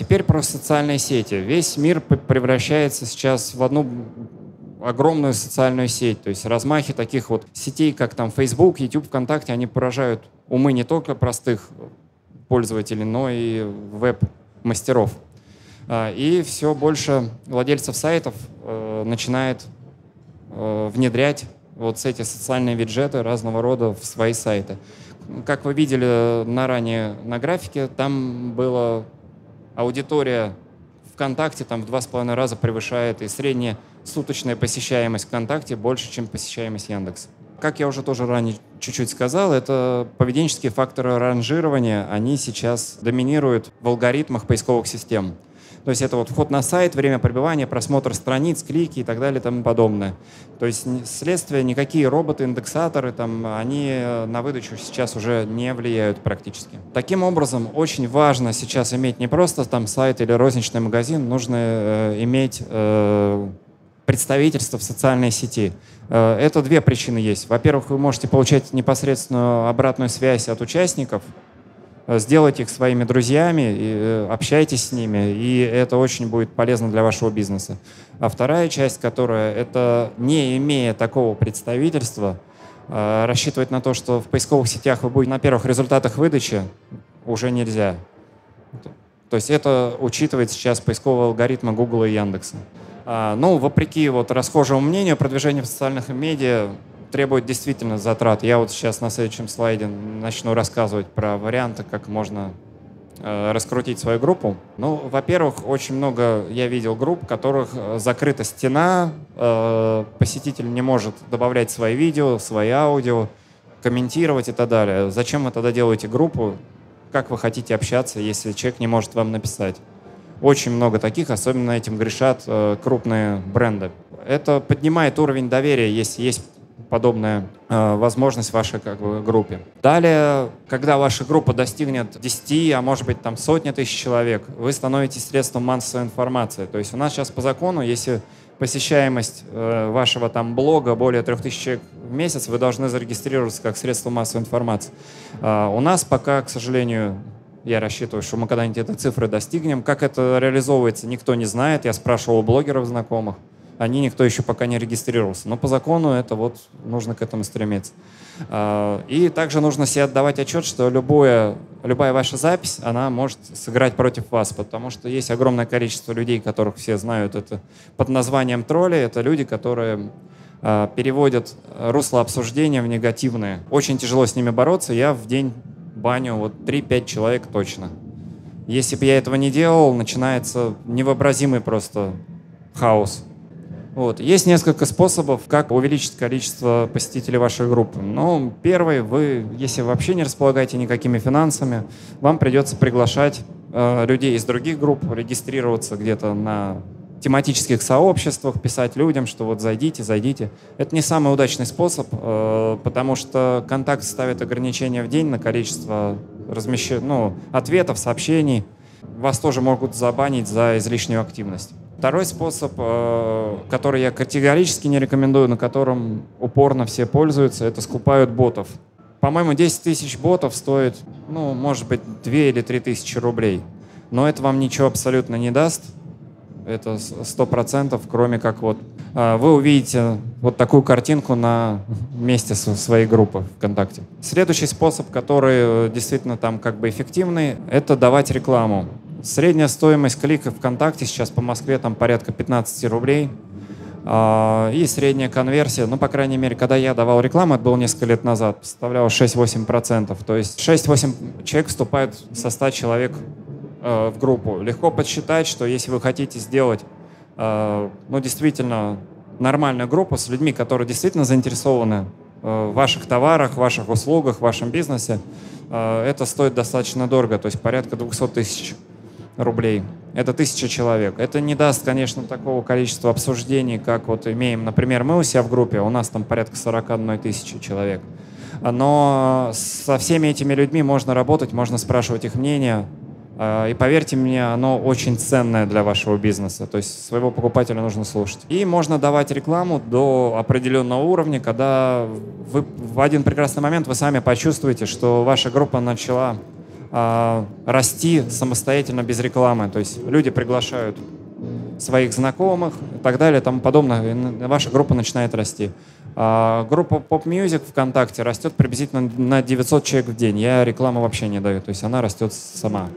Теперь про социальные сети. Весь мир превращается сейчас в одну огромную социальную сеть. То есть размахи таких вот сетей, как там Facebook, YouTube, ВКонтакте, они поражают умы не только простых пользователей, но и веб-мастеров. И все больше владельцев сайтов начинает внедрять вот эти социальные виджеты разного рода в свои сайты. Как вы видели ранее на графике, там была аудитория ВКонтакте там в 2,5 раза превышает, и средняя суточная посещаемость ВКонтакте больше, чем посещаемость Яндекса. Как я уже тоже ранее чуть-чуть сказал, это поведенческие факторы ранжирования, они сейчас доминируют в алгоритмах поисковых систем. То есть это вот вход на сайт, время пребывания, просмотр страниц, клики и так далее и тому подобное. То есть следствие, никакие роботы, индексаторы, там, они на выдачу сейчас уже не влияют практически. Таким образом, очень важно сейчас иметь не просто там сайт или розничный магазин, нужно иметь представительство в социальной сети. Это две причины есть. Во-первых, вы можете получать непосредственную обратную связь от участников, сделайте их своими друзьями, и общайтесь с ними, и это очень будет полезно для вашего бизнеса. А вторая часть, которая, это не имея такого представительства, рассчитывать на то, что в поисковых сетях вы будете на первых результатах выдачи, уже нельзя. То есть это учитывает сейчас поисковые алгоритмы Google и Яндекса. Ну, вопреки вот расхожему мнению, продвижение в социальных медиа требует действительно затрат. Я вот сейчас на следующем слайде начну рассказывать про варианты, как можно раскрутить свою группу. Ну, во-первых, очень много я видел групп, в которых закрыта стена, посетитель не может добавлять свои видео, свои аудио, комментировать и так далее. Зачем вы тогда делаете группу? Как вы хотите общаться, если человек не может вам написать? Очень много таких, особенно этим грешат крупные бренды. Это поднимает уровень доверия, если есть подобная возможность в вашей группе. Далее, когда ваша группа достигнет 10, а может быть там сотни тысяч человек, вы становитесь средством массовой информации. То есть у нас сейчас по закону, если посещаемость вашего там блога более 3000 человек в месяц, вы должны зарегистрироваться как средство массовой информации. У нас пока, к сожалению, я рассчитываю, что мы когда-нибудь этой цифры достигнем. Как это реализовывается, никто не знает. Я спрашивал у блогеров знакомых. Никто еще пока не регистрировался. Но по закону это вот нужно к этому стремиться. И также нужно себе отдавать отчет, что любая ваша запись, она может сыграть против вас, потому что есть огромное количество людей, которых все знают это под названием тролли. Это люди, которые переводят русло обсуждения в негативное. Очень тяжело с ними бороться. Я в день баню вот 3-5 человек точно. Если бы я этого не делал, начинается невообразимый просто хаос. Вот. Есть несколько способов, как увеличить количество посетителей вашей группы. Ну, первый, вы, если вообще не располагаете никакими финансами, вам придется приглашать людей из других групп, регистрироваться где-то на тематических сообществах, писать людям, что вот зайдите. Это не самый удачный способ, потому что контакт ставит ограничения в день на количество ответов, сообщений. Вас тоже могут забанить за излишнюю активность. Второй способ, который я категорически не рекомендую, на котором упорно все пользуются, это скупают ботов. По-моему, 10 тысяч ботов стоит, может быть, 2 или 3 тысячи рублей. Но это вам ничего абсолютно не даст. Это 100%, кроме как вы увидите вот такую картинку на месте своей группы ВКонтакте. Следующий способ, который действительно там эффективный, это давать рекламу. Средняя стоимость клика ВКонтакте сейчас по Москве там порядка 15 рублей. И средняя конверсия, по крайней мере, когда я давал рекламу, это было несколько лет назад, составляла 6-8%. То есть 6-8 человек вступают со 100 человек в группу. Легко подсчитать, что если вы хотите сделать действительно нормальную группу с людьми, которые действительно заинтересованы в ваших товарах, ваших услугах, в вашем бизнесе, это стоит достаточно дорого, то есть порядка 200 тысяч рублей. Это 1000 человек. Это не даст, конечно, такого количества обсуждений, как имеем, например, мы у себя в группе, у нас там порядка 41 тысячи человек. Но со всеми этими людьми можно работать, можно спрашивать их мнение. И поверьте мне, оно очень ценное для вашего бизнеса. То есть своего покупателя нужно слушать. И можно давать рекламу до определенного уровня, когда вы в один прекрасный момент вы сами почувствуете, что ваша группа начала расти самостоятельно без рекламы. То есть люди приглашают своих знакомых и так далее, и тому подобное, и ваша группа начинает расти. Группа Pop Music ВКонтакте растет приблизительно на 900 человек в день. Я рекламу вообще не даю, то есть она растет сама.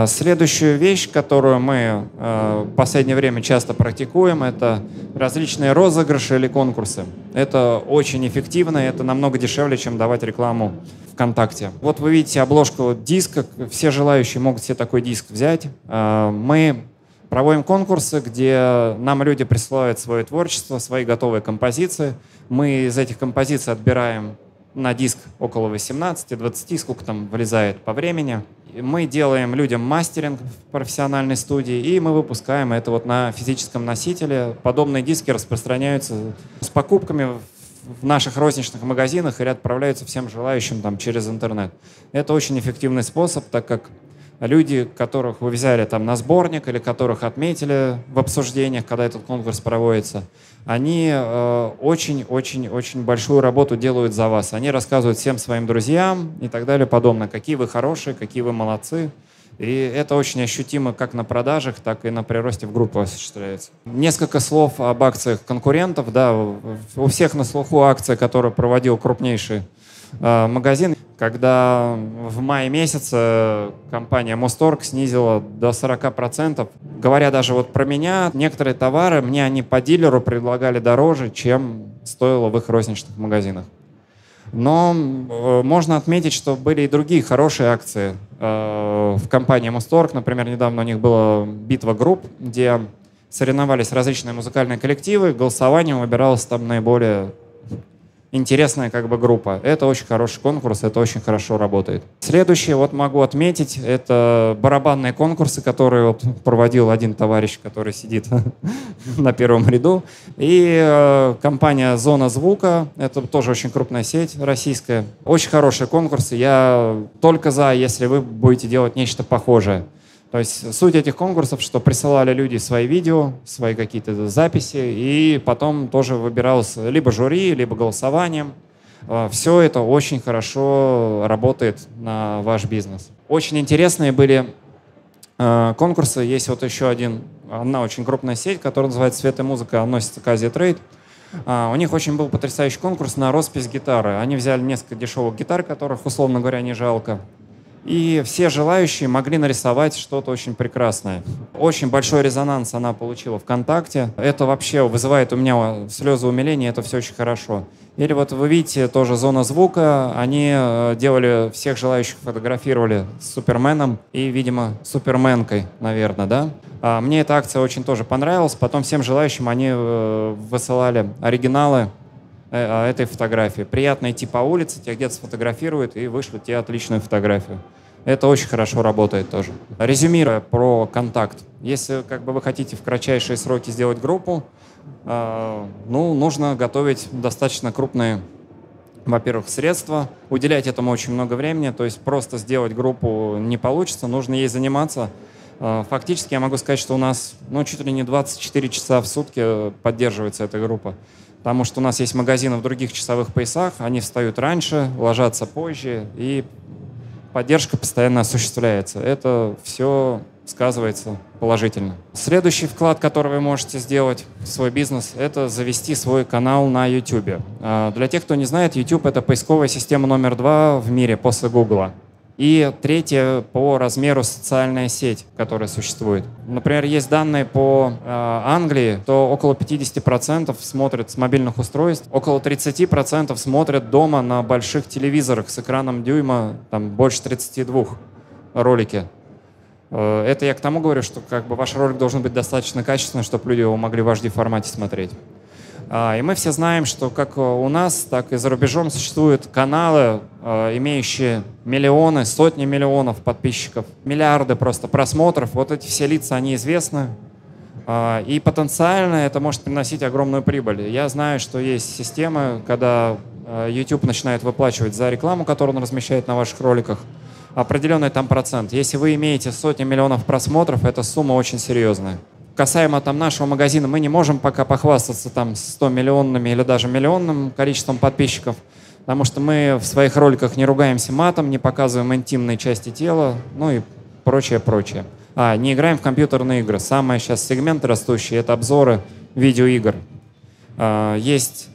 Следующую вещь, которую мы в последнее время часто практикуем, это различные розыгрыши или конкурсы. Это очень эффективно, это намного дешевле, чем давать рекламу ВКонтакте. Вот вы видите обложку диска, все желающие могут себе такой диск взять. Мы проводим конкурсы, где нам люди присылают свое творчество, свои готовые композиции. Мы из этих композиций отбираем на диск около 18-20, сколько там влезает по времени. Мы делаем людям мастеринг в профессиональной студии, и мы выпускаем это вот на физическом носителе. Подобные диски распространяются с покупками в наших розничных магазинах и отправляются всем желающим там через интернет. Это очень эффективный способ, так как люди, которых вы взяли там на сборник или которых отметили в обсуждениях, когда этот конкурс проводится, они очень-очень-очень большую работу делают за вас. Они рассказывают всем своим друзьям и так далее подобное, какие вы хорошие, какие вы молодцы. И это очень ощутимо как на продажах, так и на приросте в группу осуществляется. Несколько слов об акциях конкурентов. Да, у всех на слуху акция, которую проводил крупнейший магазин, когда в мае месяце компания Мосторг снизила до 40%. Говоря даже вот про меня, некоторые товары мне они по дилеру предлагали дороже, чем стоило в их розничных магазинах. Но можно отметить, что были и другие хорошие акции в компании Мосторг. Например, недавно у них была битва групп, где соревновались различные музыкальные коллективы, голосованием выбиралась там наиболее интересная как бы группа. Это очень хороший конкурс, это очень хорошо работает. Следующее, вот могу отметить, это барабанные конкурсы, которые вот проводил один товарищ, который сидит на первом ряду. И компания «Зона звука», это тоже очень крупная сеть российская. Очень хорошие конкурсы, я только за, если вы будете делать нечто похожее. То есть суть этих конкурсов, что присылали люди свои видео, свои какие-то записи, и потом тоже выбиралось либо жюри, либо голосованием. Все это очень хорошо работает на ваш бизнес. Очень интересные были конкурсы. Есть вот еще одна очень крупная сеть, которая называется «Свет и музыка», относится к Азия Трейд. У них очень был потрясающий конкурс на роспись гитары. Они взяли несколько дешевых гитар, которых, условно говоря, не жалко. И все желающие могли нарисовать что-то очень прекрасное. Очень большой резонанс она получила ВКонтакте. Это вообще вызывает у меня слезы умиления, это все очень хорошо. Или вот вы видите, тоже «Зона звука», они делали, всех желающих фотографировали с Суперменом и, видимо, Суперменкой, наверное, да? Мне эта акция очень тоже понравилась. Потом всем желающим они высылали оригиналы этой фотографии. Приятно идти по улице, тебя где-то сфотографируют и вышлют тебе отличную фотографию. Это очень хорошо работает тоже. Резюмируя про контакт. Если как бы вы хотите в кратчайшие сроки сделать группу, нужно готовить достаточно крупные, во-первых, средства, уделять этому очень много времени, то есть просто сделать группу не получится, нужно ей заниматься. Фактически я могу сказать, что у нас чуть ли не 24 часа в сутки поддерживается эта группа. Потому что у нас есть магазины в других часовых поясах, они встают раньше, ложатся позже, и поддержка постоянно осуществляется. Это все сказывается положительно. Следующий вклад, который вы можете сделать в свой бизнес, это завести свой канал на YouTube. Для тех, кто не знает, YouTube — это поисковая система номер 2 в мире после Google. И третья по размеру социальная сеть, которая существует. Например, есть данные по Англии, то около 50% смотрят с мобильных устройств, около 30% смотрят дома на больших телевизорах с экраном дюйма, там больше 32 ролики. Это я к тому говорю, что как бы ваш ролик должен быть достаточно качественный, чтобы люди его могли в HD-формате смотреть. И мы все знаем, что как у нас, так и за рубежом существуют каналы, имеющие миллионы, сотни миллионов подписчиков, миллиарды просто просмотров. Вот эти все лица, они известны. И потенциально это может приносить огромную прибыль. Я знаю, что есть системы, когда YouTube начинает выплачивать за рекламу, которую он размещает на ваших роликах, определенный там процент. Если вы имеете сотни миллионов просмотров, эта сумма очень серьезная. Касаемо там нашего магазина, мы не можем пока похвастаться там 100 миллионными или даже миллионным количеством подписчиков. потому что мы в своих роликах не ругаемся матом, не показываем интимные части тела, ну и прочее, прочее. Не играем в компьютерные игры. Самый сейчас сегмент растущий — это обзоры видеоигр. Есть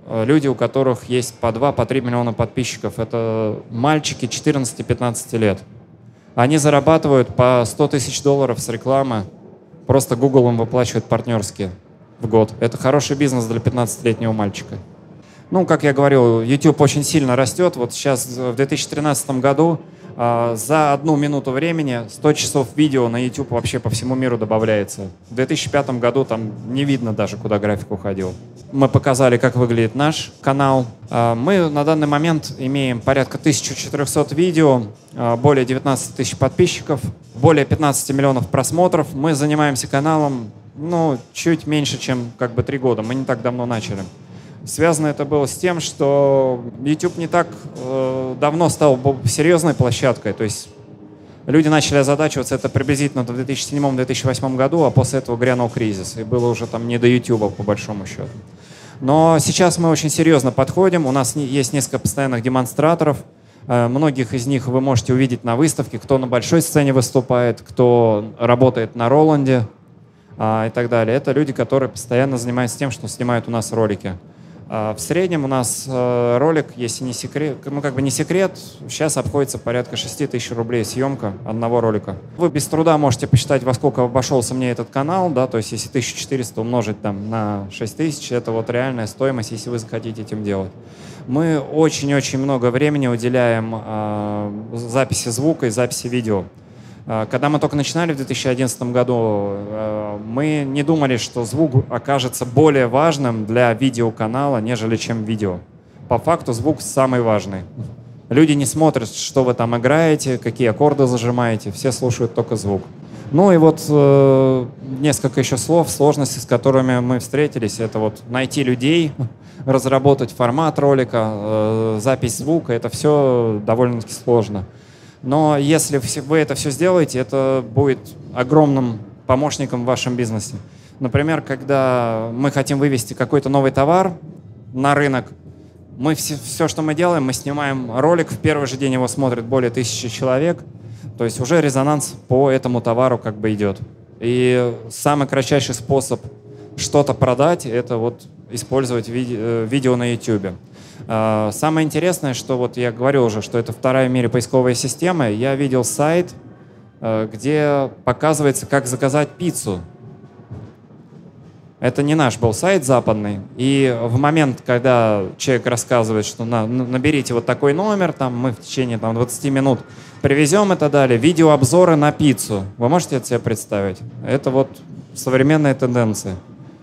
люди, у которых есть по 2-3 миллиона подписчиков. Это мальчики 14-15 лет. Они зарабатывают по $100 тысяч с рекламы. Просто Google им выплачивает партнерские в год. Это хороший бизнес для 15-летнего мальчика. Ну, как я говорил, YouTube очень сильно растет. Вот сейчас в 2013 году за 1 минуту времени 100 часов видео на YouTube вообще по всему миру добавляется. В 2005 году там не видно даже, куда график уходил. Мы показали, как выглядит наш канал. Мы на данный момент имеем порядка 1400 видео, более 19 тысяч подписчиков, более 15 миллионов просмотров. Мы занимаемся каналом, ну, чуть меньше, чем 3 года. Мы не так давно начали. Связано это было с тем, что YouTube не так давно стал серьезной площадкой. То есть люди начали озадачиваться это приблизительно в 2007-2008 году, а после этого грянул кризис. И было уже там не до YouTube, по большому счету. Но сейчас мы очень серьезно подходим. У нас есть несколько постоянных демонстраторов. Многих из них вы можете увидеть на выставке, кто на большой сцене выступает, кто работает на Роланде и так далее. Это люди, которые постоянно занимаются тем, что снимают у нас ролики. В среднем у нас ролик, если не секрет, не секрет, сейчас обходится порядка 6 тысяч рублей съемка одного ролика. Вы без труда можете посчитать, во сколько обошелся мне этот канал, да, то есть если 1400 умножить там на 6000, это вот реальная стоимость, если вы захотите этим делать. Мы очень-очень много времени уделяем записи звука и записи видео. Когда мы только начинали в 2011 году, мы не думали, что звук окажется более важным для видеоканала, нежели чем видео. По факту звук самый важный. Люди не смотрят, что вы там играете, какие аккорды зажимаете, все слушают только звук. Ну и вот несколько еще слов, сложности, с которыми мы встретились, это вот найти людей, разработать формат ролика, запись звука, это все довольно-таки сложно. Но если вы это все сделаете, это будет огромным помощником в вашем бизнесе. Например, когда мы хотим вывести какой-то новый товар на рынок, все, что мы делаем, мы снимаем ролик, в первый же день его смотрит более 1000 человек, то есть уже резонанс по этому товару идет. И самый кратчайший способ что-то продать — это вот использовать видео на YouTube. Самое интересное, что вот я говорил уже, что это вторая в мире поисковая система. Я видел сайт, где показывается, как заказать пиццу. Это не наш был сайт западный. И в момент, когда человек рассказывает, что наберите вот такой номер, там, мы в течение 20 минут привезем это далее, видеообзоры на пиццу. Вы можете это себе представить? Это вот современная тенденция.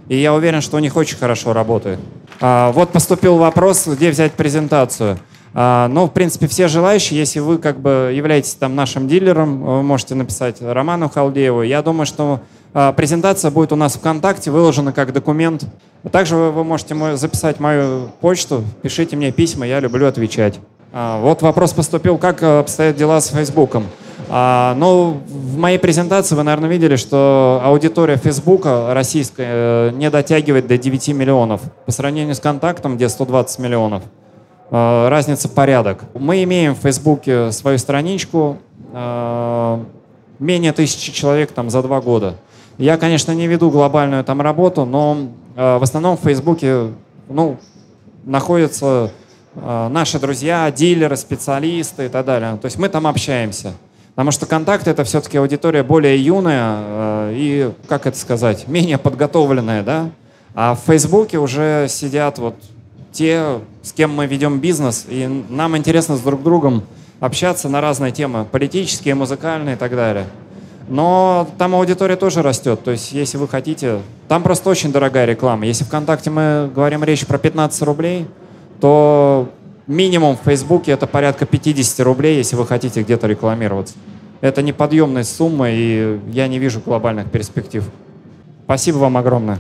И я уверен, что у них очень хорошо работает. Вот поступил вопрос, где взять презентацию. Ну, в принципе, все желающие, если вы являетесь там нашим дилером, вы можете написать Роману Халдееву. Я думаю, что презентация будет у нас в ВКонтакте выложена как документ. Также вы можете записать мою почту, пишите мне письма, я люблю отвечать. Вот вопрос поступил, как обстоят дела с Фейсбуком. Ну, в моей презентации вы, наверное, видели, что аудитория Фейсбука российская не дотягивает до 9 миллионов. По сравнению с Контактом, где 120 миллионов. Разница порядок. Мы имеем в Фейсбуке свою страничку, менее 1000 человек там за 2 года. Я, конечно, не веду глобальную там работу, но в основном в Фейсбуке находятся наши друзья, дилеры, специалисты и так далее. То есть мы там общаемся. Потому что Контакт — это все-таки аудитория более юная и, менее подготовленная, да? А в Фейсбуке уже сидят вот те, с кем мы ведем бизнес, и нам интересно с друг другом общаться на разные темы, политические, музыкальные и так далее. Но там аудитория тоже растет, то есть если вы хотите... Там просто очень дорогая реклама. Если ВКонтакте мы говорим речь про 15 рублей, то минимум в Фейсбуке это порядка 50 рублей, если вы хотите где-то рекламироваться. Это неподъемная сумма, и я не вижу глобальных перспектив. Спасибо вам огромное.